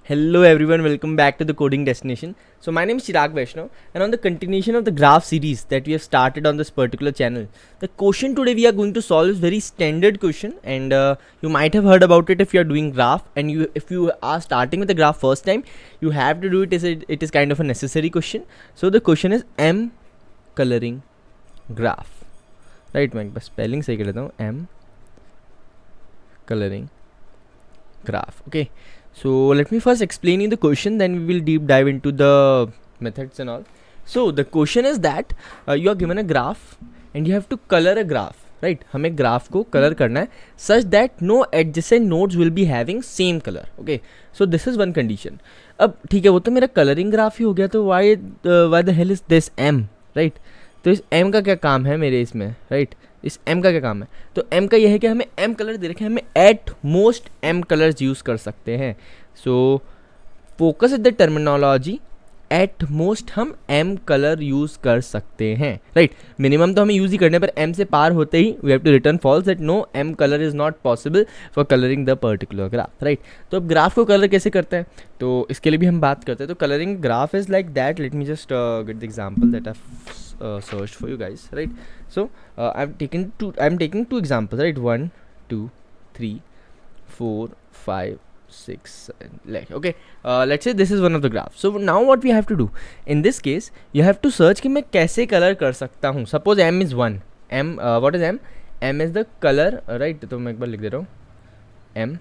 Hello everyone, welcome back to the Coding Destination. So my name is Chirag Vaishnav, and on the continuation of the graph series that we have started on this particular channel, the question today we are going to solve is very standard question, and you might have heard about it if you are doing graph, and if you are starting with the graph first time, you have to do it. It is kind of a necessary question. So the question is M coloring graph, right? मैं बस spelling सही कर लेता हूँ, M coloring graph. Okay. So let me first explain you the question, then we will deep dive into the methods and all. So the question is that you are given a graph and you have to color a graph, right? हमें graph को colour करना है such that no adjacent nodes will be having same color. Okay, so this is one condition. अब ठीक है, वो तो मेरा कलरिंग ग्राफ ही हो गया, तो why the hell is this M, right? तो इस M का क्या काम है मेरे इसमें, right? इस M का क्या काम है? तो M का यह है कि हमें M कलर दे रखे हैं, हमें at most M colours use कर सकते हैं. So focus is the terminology, at most हम M कलर यूज़ कर सकते हैं, राइट? मिनिमम तो हमें यूज़ ही करने पर M से पार होते ही we have to return false that no M colour is not possible for colouring the particular graph, right? तो अब ग्राफ को कलर कैसे करते हैं, तो इसके लिए भी हम बात करते हैं. तो colouring graph is like that. Let me just get the example that I searched for you guys, right? So I'm taking two examples, right? 1 2 3 4 5 6 7, like, okay, let's say this is one of the graphs. So now what we have to do in this case, you have to search कि मैं कैसे colour कर सकता हूँ. Suppose M is 1. M what is M? M is the color, right? तो मैं एक बार लिख दे रहा हूँ, M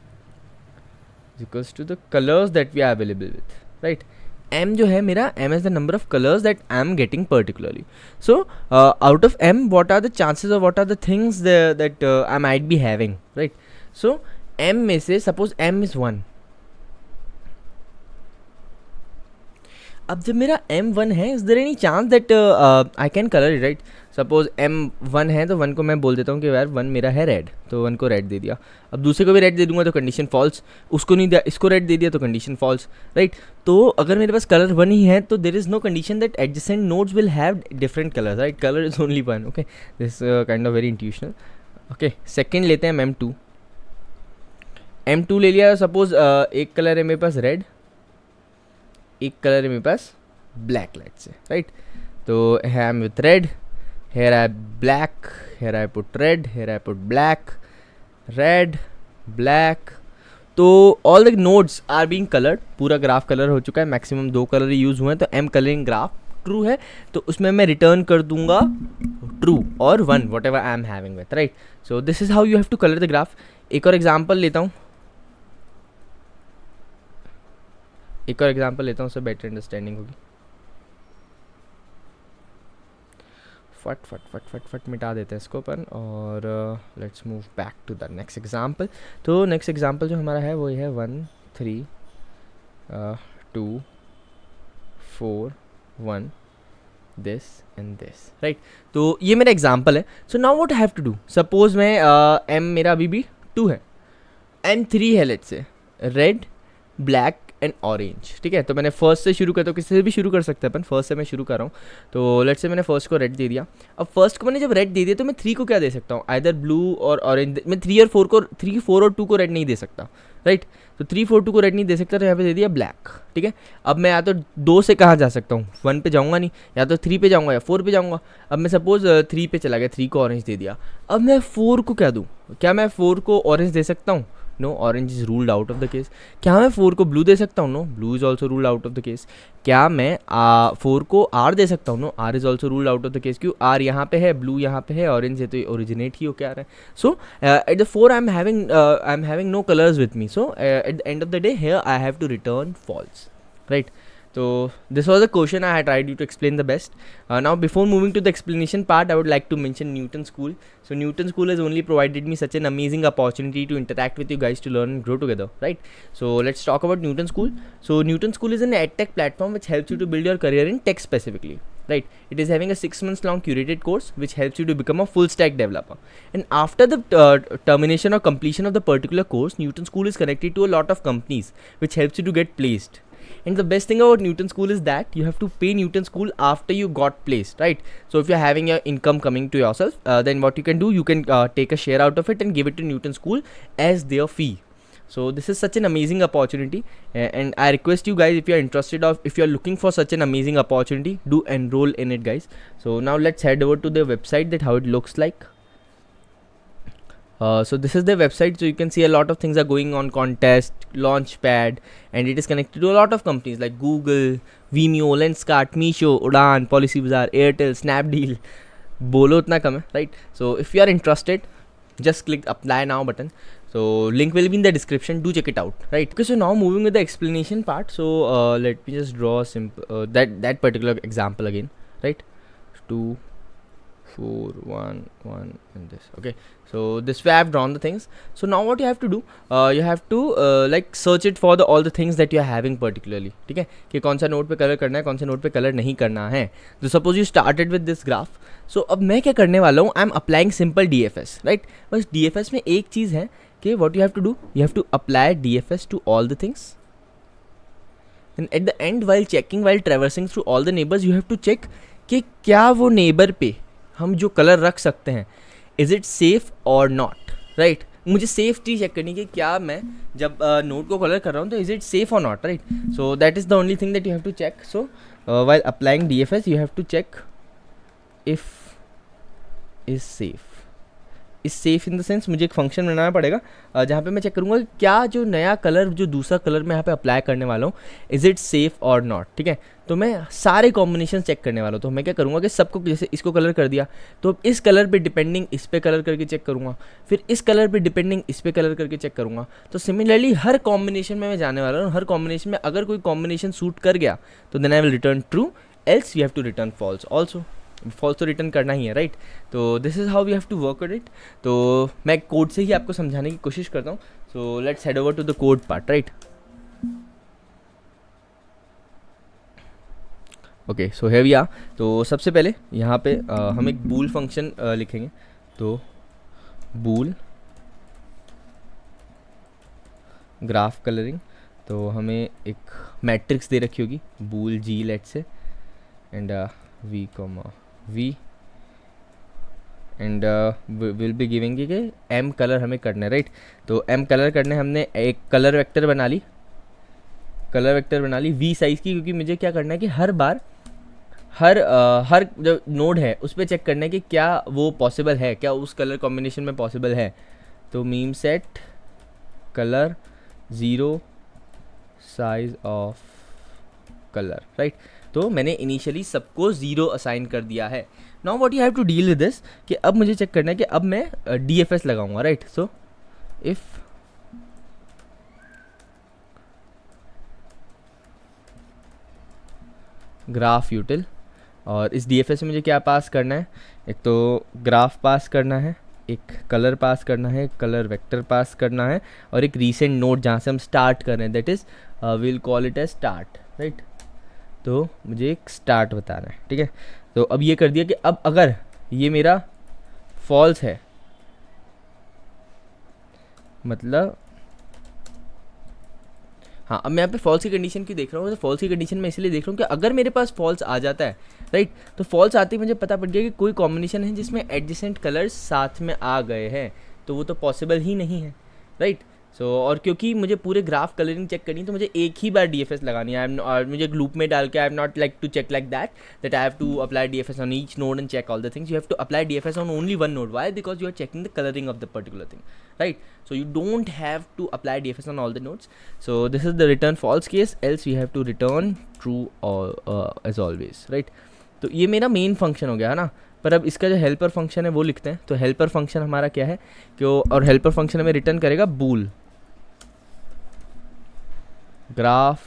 is equals to the colors that we are available with, right? M जो है मेरा, M is the number of colors that I am getting particularly. So out of M, what are the chances or what are the things that I might be having, right? So M में से suppose M is 1. अब जब मेरा M1 है, is there any chance that I can color it, right? Suppose M1 है तो 1 को मैं बोल देता हूँ कि यार 1 मेरा है रेड, तो 1 को रेड दे दिया. अब दूसरे को भी रेड दे दूंगा तो कंडीशन फॉल्स, उसको नहीं दिया, इसको रेड दे दिया तो कंडीशन फॉल्स, राइट? तो अगर मेरे पास कलर 1 ही है तो there is no condition that adjacent nodes will have different colours, right? Colour is only 1. Okay, this kind of very intuitional. Okay, second लेते हैं M2. M2 ले लिया. सपोज एक कलर है मेरे पास रेड, एक कलर है मेरे पास ब्लैक, लेट्स से, राइट? तो है M with red, here I black, here I put red, here I put black, red, black. तो all the nodes are being colored. पूरा ग्राफ कलर हो चुका है, मैक्सिमम 2 कलर यूज़ हुए हैं, तो M कलरिंग ग्राफ ट्रू है, तो उसमें मैं रिटर्न कर दूंगा ट्रू और 1 whatever I am having with, right? So this is how you have to colour the graph. एक और एग्जाम्पल लेता हूँ, उससे बेटर अंडरस्टैंडिंग होगी. फट फट फट फट फट मिटा देते हैं इसको अपन, और let's move back to the next example. तो नेक्स्ट एग्जांपल जो हमारा है वो है 1 3 2 4 1 दिस एंड दिस, राइट? तो ये मेरा एग्जांपल है. So now what I have to do, suppose मैं M मेरा अभी भी 2 है, M3 है, let's say red, black and orange, ठीक है? तो मैंने फर्स्ट से शुरू करता हूँ, किसी से भी शुरू कर सकते हैं अपन, फर्स्ट से मैं शुरू कर रहा हूँ. तो लेट्स से मैंने फर्स्ट को रेड दे दिया. अब फर्स्ट को मैंने जब रेड दे दिया तो मैं 3 को क्या दे सकता हूँ, आइदर ब्लू और ऑरेंज. मैं 3 4 और 2 को रेड नहीं दे सकता, राइट? तो 3 4 2 को रेड नहीं दे सकता, तो यहाँ पे दे दिया ब्लैक, ठीक है? अब मैं या तो 2 से कहाँ जा सकता हूँ, 1 पे जाऊँगा नहीं, या तो 3 पे जाऊँगा या 4 पे जाऊँगा. अब मैं सपोज 3 पे चला गया, 3 को ऑरेंज दे दिया. अब मैं 4 को क्या दूँ, क्या मैं 4 को ऑरेंज दे सकता हूँ? No, orange is ruled out of the case. क्या मैं 4 को ब्लू दे सकता हूँ? No, blue is also ruled out of the case. क्या मैं 4 को आर दे सकता हूँ? No, R is also ruled out of the case. क्यों? आर यहाँ पे है, ब्लू यहाँ पे है, ऑरेंज है, तो ये ओरिजिनेट ही हो क्या रहा है. So at the 4 I am having no colours with me. So at the end of the day here I have to return false, right? So this was a question I had tried to explain the best. Now before moving to the explanation part, I would like to mention Newton School. So Newton School has only provided me such an amazing opportunity to interact with you guys to learn and grow together, right? So let's talk about Newton School. So Newton School is an edtech platform which helps you to build your career in tech specifically, right? It is having a 6 months long curated course which helps you to become a full stack developer. And after the termination or completion of the particular course, Newton School is connected to a lot of companies which helps you to get placed. And the best thing about Newton School is that you have to pay Newton School after you got placed, right? So if you're having your income coming to yourself, then what you can do, you can take a share out of it and give it to Newton School as their fee. So this is such an amazing opportunity, and I request you guys, if you are interested, or if you are looking for such an amazing opportunity, do enroll in it, guys. So now let's head over to the website, that how it looks like. So this is the website. So you can see a lot of things are going on, contest, launchpad, and it is connected to a lot of companies like Google, Vimeo, Lenskart, Meesho, Udaan, Policy Bazaar, Airtel, Snapdeal. बोलो उतना कम है, right? So if you are interested, just click apply now button. So link will be in the description, do check it out, right? Okay, so now moving with the explanation part. So let me just draw a simple that particular example again, right? 2 4 1 1 and this. Okay, so this way I have drawn the things. So now what you have to do, you have to like search it for all the things that you are having particularly, ठीक है, कि कौन सा node पे colour करना है, कौन सा नोड पे कलर नहीं करना है. तो suppose you started with this graph. So अब मैं क्या करने वाला हूँ, I am applying simple DFS, right. बस DFS में एक चीज़ है कि what you have to do, you have to apply DFS to all the things. And at the end, while checking, while traversing through all the neighbours, you have to check कि क्या वो neighbour पे हम जो colour रख सकते हैं, is it safe और नॉट, राइट. मुझे सेफ्टी चेक करनी कि क्या मैं जब नोट को कलर कर रहा हूँ तो इज़ इट सेफ और not, right. So that is the only thing that you have to check. So while applying DFS, you have to check if is safe. Is safe in the sense, मुझे एक function बनाना पड़ेगा जहाँ पे मैं check करूँगा कि क्या जो नया कलर, जो दूसरा कलर मैं यहाँ पे अप्लाई करने वाला हूँ, इज़ इट सेफ और नॉट, ठीक है. तो मैं सारे कॉम्बिनेशन चेक करने वाला हूँ. तो मैं क्या करूँगा कि सबको, जैसे इसको कलर कर दिया, तो अब इस कलर पे डिपेंडिंग इस पे कलर करके चेक करूँगा, फिर इस कलर पे डिपेंडिंग इस पे कलर करके चेक करूँगा. तो सिमिलरली हर कॉम्बिनेशन में मैं जाने वाला हूँ. हर कॉम्बिनेशन में अगर कोई कॉम्बिनेशन सूट कर गया तो then I will return true, else we have to return false. Also false तो रिटर्न करना ही है, राइट. तो this is how we have to work it. तो मैं कोड से ही आपको समझाने की कोशिश करता हूँ. So let's head over to the code part, right. Okay, so here we are. तो सबसे पहले यहाँ पे हम एक बूल फंक्शन लिखेंगे. तो बूल ग्राफ कलरिंग, तो हमें एक मैट्रिक्स दे रखी होगी, बूल G let's say, and V comma V, and will be giving कि M कलर हमें करना है, राइट. तो M कलर करने हमने एक कलर वेक्टर बना ली, V साइज़ की, क्योंकि मुझे क्या करना है कि हर बार हर जो नोड है उस पर चेक करना है कि क्या वो पॉसिबल है, क्या उस कलर कॉम्बिनेशन में पॉसिबल है. तो memset colour 0 size of colour, right. तो मैंने इनिशियली सबको 0 असाइन कर दिया है. Now what you have to deal with this, कि अब मुझे चेक करना है कि अब मैं DFS लगाऊंगा, right. So if graph util, और इस DFS में मुझे क्या पास करना है, एक तो ग्राफ पास करना है, एक कलर पास करना है, एक कलर वेक्टर पास करना है, और एक रीसेंट नोड जहाँ से हम स्टार्ट कर रहे हैं, that is will call it as start, right. तो मुझे एक स्टार्ट बताना है, ठीक है. तो अब ये कर दिया कि अब अगर ये मेरा फॉल्स है, मतलब हाँ, अब मैं यहाँ पे फॉल्स की कंडीशन क्यों देख रहा हूँ, तो फॉल्स की कंडीशन मैं इसलिए देख रहा हूँ कि अगर मेरे पास फॉल्स आ जाता है, राइट, तो फॉल्स आते ही मुझे पता पड़ गया कि कोई कॉम्बिनेशन है जिसमें एडजेसेंट कलर्स साथ में आ गए हैं, तो वो तो पॉसिबल ही नहीं है, राइट. सो और क्योंकि मुझे पूरे ग्राफ कलरिंग चेक करनी है, तो मुझे एक ही बार DFS लगानी है. और मुझे एक लूप में डाल के, I am not like to check like that I have to apply DFS on each node and check all the things. You have to apply DFS on only one node. Why? Because you are checking the colouring of the particular thing, right. So you don't have to apply DFS on all the nodes. So this is the return false case, else we have to return true or as always, right. तो ये मेरा main function हो गया है ना. पर अब इसका जो हेल्पर फंक्शन है वो लिखते हैं. तो हेल्पर फंक्शन हमारा क्या है कि और हेल्पर फंक्शन हमें रिटर्न करेगा bool graph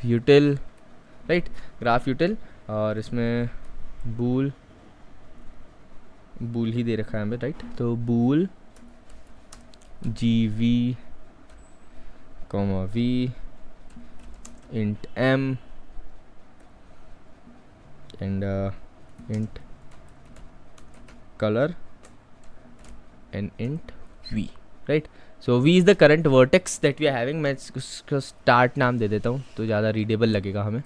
util, right. Graph util, और इसमें बूल ही दे रखा है हमें, राइट. तो बूल GV, V int M and int color and int V, right. So V is the current vertex that we are having. मैं इसको start नाम दे देता हूँ तो ज़्यादा रीडेबल लगेगा हमें,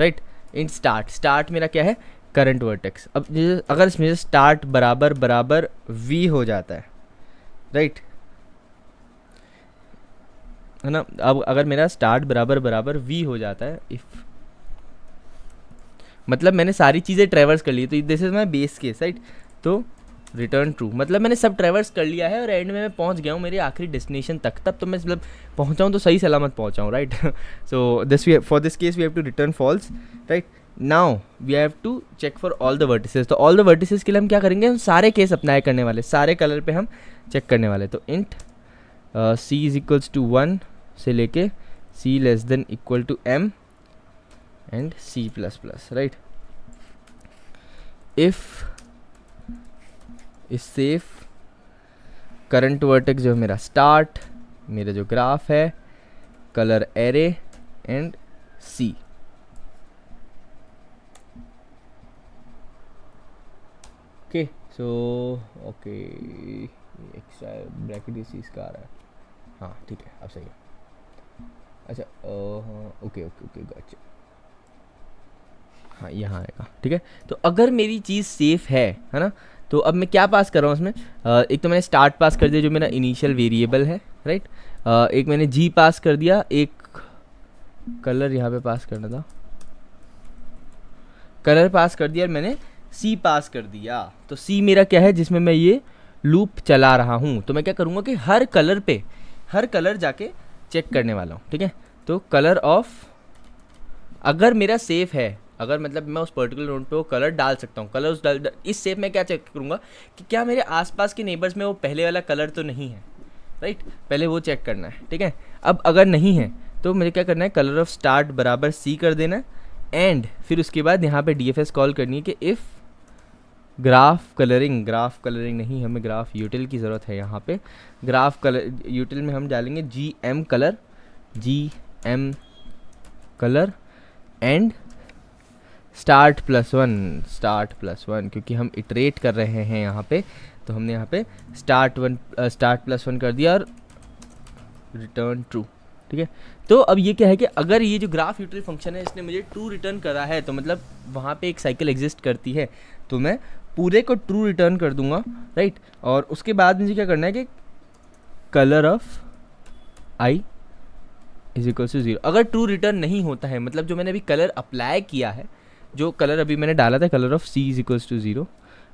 right. int start मेरा क्या है, current vertex. अब अगर इसमें start बराबर V हो जाता है, right, है ना। अब अगर मेरा स्टार्ट बराबर बराबर वी हो जाता है, इफ़ मतलब मैंने सारी चीज़ें ट्रैवर्स कर ली, तो this is my base case right. तो रिटर्न ट्रू मतलब मैंने सब ट्रैवर्स कर लिया है और एंड में मैं पहुंच गया हूँ मेरे आखिरी डेस्टिनेशन तक, तब तो मैं मतलब पहुंचा हूँ तो सही सलामत पहुंचा हूँ right. So this we for this case we have to return false right. Now we have to check for all the vertices. तो ऑल द वर्टिसेस के लिए हम क्या करेंगे, हम सारे केस अप्लाई करने वाले, सारे कलर पे हम चेक करने वाले। तो int C is equals to 1 से लेके C less than equal to M and C plus plus right. If is safe current vertex जो है मेरा स्टार्ट, मेरा जो ग्राफ है colour array and C. Okay so okay extra bracket इस चीज़ का आ रहा है, हाँ ठीक है अब सही है। अच्छा ओके ओके ओके गॉट, हाँ यहाँ आएगा ठीक है। तो अगर मेरी चीज़ सेफ है ना, तो अब मैं क्या पास कर रहा हूँ उसमें, एक तो मैंने स्टार्ट पास कर दिया जो मेरा इनिशियल वेरिएबल है राइट, एक मैंने जी पास कर दिया, एक कलर यहाँ पे पास करना था, कलर पास कर दिया और मैंने सी पास कर दिया। तो सी मेरा क्या है जिसमें मैं ये लूप चला रहा हूँ। तो मैं क्या करूँगा कि हर कलर पे हर कलर जाके चेक करने वाला हूँ ठीक है। तो कलर ऑफ अगर मेरा सेफ है, अगर मतलब मैं उस पर्टिकुलर नोड पे वो कलर डाल सकता हूँ, कलर उस इस सेफ में क्या चेक करूँगा कि क्या मेरे आसपास के नेबर्स में वो पहले वाला कलर तो नहीं है राइट, पहले वो चेक करना है ठीक है। अब अगर नहीं है तो मुझे क्या करना है, कलर ऑफ स्टार्ट बराबर सी कर देना एंड फिर उसके बाद यहाँ पे DFS कॉल करनी है कि इफ़ ग्राफ कलरिंग नहीं, हमें ग्राफ यूटिल की ज़रूरत है। यहाँ पे ग्राफ कलर यूटिल में हम डालेंगे GM colour and start plus one, क्योंकि हम इटरेट कर रहे हैं यहाँ पे, तो हमने यहाँ पे स्टार्ट प्लस वन कर दिया और रिटर्न ट्रू ठीक है। तो अब ये क्या है कि अगर ये जो ग्राफ यूटिल फंक्शन है इसने मुझे ट्रू रिटर्न करा है, तो मतलब वहाँ पे एक साइकिल एग्जिस्ट करती है, तो मैं पूरे को ट्रू रिटर्न कर दूंगा राइट। और उसके बाद मुझे क्या करना है कि colour of i is equal to 0। अगर ट्रू रिटर्न नहीं होता है, मतलब जो मैंने अभी कलर अप्लाई किया है, जो कलर अभी मैंने डाला था colour of c is equals to 0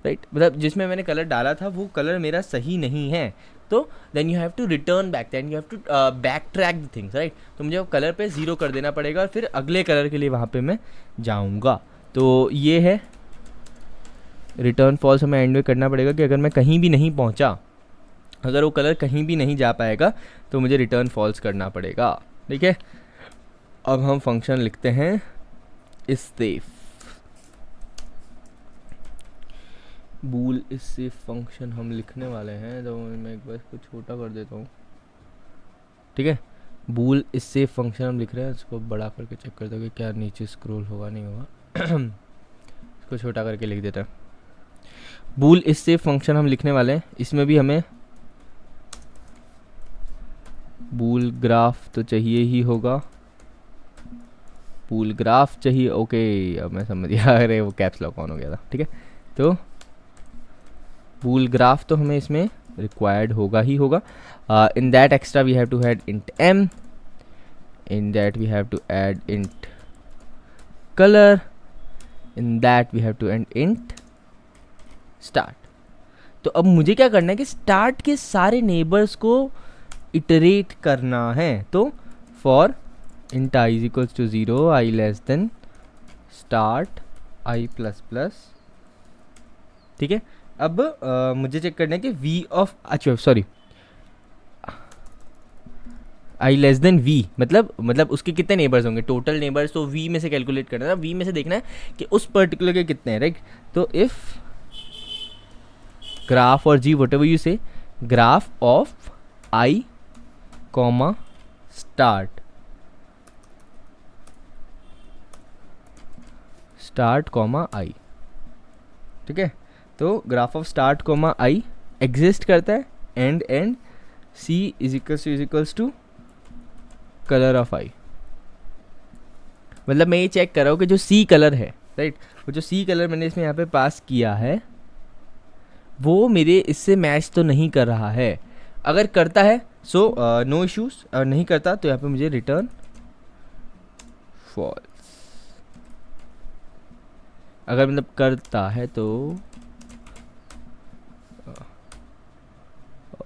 right, मतलब जिसमें मैंने कलर डाला था वो कलर मेरा सही नहीं है, तो then you have to return back, then you have to back track the things right. तो मुझे वो कलर पे 0 कर देना पड़ेगा और फिर अगले कलर के लिए वहाँ पे मैं जाऊँगा। तो ये है रिटर्न फॉल्स, हमें एंड में करना पड़ेगा कि अगर मैं कहीं भी नहीं पहुँचा, अगर वो कलर कहीं भी नहीं जा पाएगा तो मुझे रिटर्न फॉल्स करना पड़ेगा ठीक है। अब हम फंक्शन लिखते हैं इस सेफ, बूल इस सेफ फंक्शन हम लिखने वाले हैं। तो मैं एक बार इसको छोटा कर देता हूँ ठीक है। बूल इस सेफ फंक्शन हम लिख रहे हैं, इसको बड़ा करके चेक करते हैं कि क्या नीचे स्क्रॉल होगा नहीं होगा। इसको छोटा करके लिख देता है। बूल इस सेफ फंक्शन हम लिखने वाले हैं, इसमें भी हमें बूल ग्राफ तो चाहिए ही होगा, बूल ग्राफ चाहिए। ओके अब मैं समझ गया, अरे वो कैप्स लॉक ऑन हो गया था ठीक है। तो बूल ग्राफ तो हमें इसमें रिक्वायर्ड होगा ही होगा। In that extra we have to add int m, in that we have to add int colour, in that we have to add int start. तो अब मुझे क्या करना है कि स्टार्ट के सारे नेबर्स को इटरेट करना है। तो for int i is equals to 0, i less than start i plus plus ठीक है। अब मुझे चेक करना है कि v ऑफ, अच्छा sorry, i less than v मतलब उसके कितने नेबर्स होंगे, टोटल नेबर्स, तो v में से कैलकुलेट करना है, v में से देखना है कि उस पर्टिकुलर के कितने हैं राइट। तो इफ ग्राफ और g whatever you say, graph of i comma start comma i ठीक है। तो graph of start comma i exist करता है and c is equals to colour of i। मतलब मैं ये चेक कर रहा हूँ कि जो c कलर है राइट, वो जो c कलर मैंने इसमें यहाँ पे पास किया है वो मेरे इससे मैच तो नहीं कर रहा है। अगर करता है सो नो इश्यूज, नहीं करता तो यहाँ पे मुझे रिटर्न फॉल्स। अगर मतलब करता है तो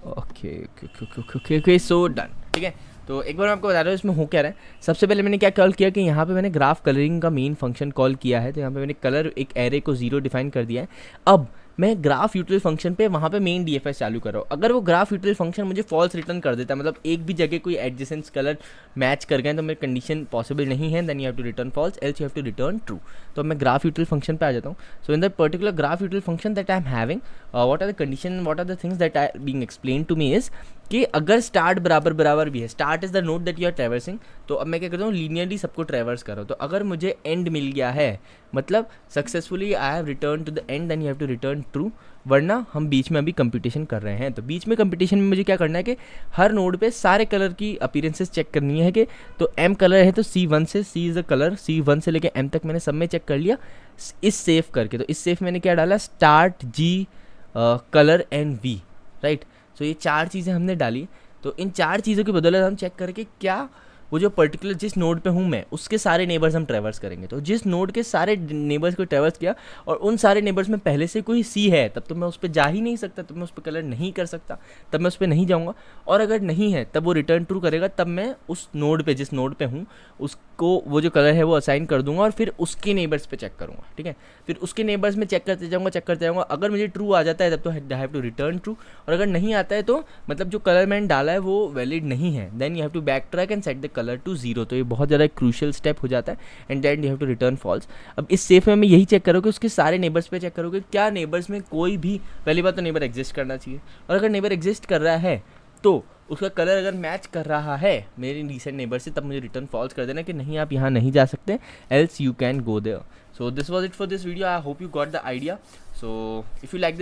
okay okay okay okay okay, so done. ठीक है, तो एक बार मैं आपको बता रहा हूँ इसमें हो क्या रहा है। सबसे पहले मैंने क्या कॉल किया कि यहाँ पे मैंने ग्राफ कलरिंग का मेन फंक्शन कॉल किया है, तो यहाँ पे मैंने कलर एक एरे को 0 डिफाइन कर दिया है। अब मैं ग्राफ यूटिल फंक्शन पे वहाँ पे मेन डीएफएस चालू कर रहा हूँ। अगर वो ग्राफ यूटिल फंक्शन मुझे फॉल्स रिटर्न कर देता है, मतलब एक भी जगह कोई एडजेसेंट कलर मैच कर गए तो मेरी कंडीशन पॉसिबल नहीं है, then you have to return false, else you have to return true. तो मैं ग्राफ यूटिल फंक्शन पे आ जाता हूँ। So in the particular graph util function that I am having, what are the condition, what are the things that are being explain to me is कि अगर start बराबर बराबर भी है, start is the node that you are traversing, तो अब मैं क्या करता हूँ लीनियरली सबको ट्रैवर्स कर रहा हूँ। तो अगर मुझे एंड मिल गया है, मतलब successfully I have return to the end, then you have to return true. वरना हम बीच में अभी कंपटीशन कर रहे हैं, तो बीच में कंपटीशन में मुझे क्या करना है कि हर नोड पे सारे कलर की अपीयरेंसेस चेक करनी है कि तो एम कलर है तो C1 से, C is the colour, C1 से लेके एम तक मैंने सब में चेक कर लिया इस सेव करके। तो इस सेव मैंने क्या डाला, start G colour and V, right. So ये 4 चीज़ें हमने डाली। तो इन 4 चीज़ों की बदौलत हम चेक करके क्या वो जो पर्टिकुलर जिस नोड पे हूँ मैं उसके सारे नेबर्स हम ट्रैवर्स करेंगे। तो जिस नोड के सारे नेबर्स को ट्रैवर्स किया और उन सारे नेबर्स में पहले से कोई C है, तब तो मैं उस पर जा ही नहीं सकता, तब मैं उस पर कलर नहीं कर सकता, तब मैं उस पर नहीं जाऊँगा। और अगर नहीं है तब वो रिटर्न ट्रू करेगा, तब मैं उस नोड पे जिस नोड पे हूँ उसको वो जो कलर है वो असाइन कर दूंगा और फिर उसके नेबर्स पे चेक करूँगा। ठीक है, फिर उसके नेबर्स में चेक करते जाऊँगा। अगर मुझे ट्रू आ जाता है तब तो I have to return true, और अगर नहीं आता है तो मतलब जो कलर मैंने डाला है वो वैलिड नहीं है, then you have to back track and set the colour to 0। तो ये बहुत ज़्यादा क्रूशियल स्टेप हो जाता है, and then you have to return false. अब इस सेफ में मैं यही चेक करूँ कि उसके सारे नेबर्स पे चेक करूँ कि क्या नेबर्स में कोई भी, पहली बात तो नेबर एग्जिस्ट करना चाहिए, और अगर नेबर एग्जिस्ट कर रहा है तो उसका कलर अगर मैच कर रहा है मेरे रिसेंट नेबर से, तब मुझे रिटर्न फॉल्स कर देना कि नहीं आप यहाँ नहीं जा सकते, else you can go there. So this was it for this video, I hope you got the idea. So if you like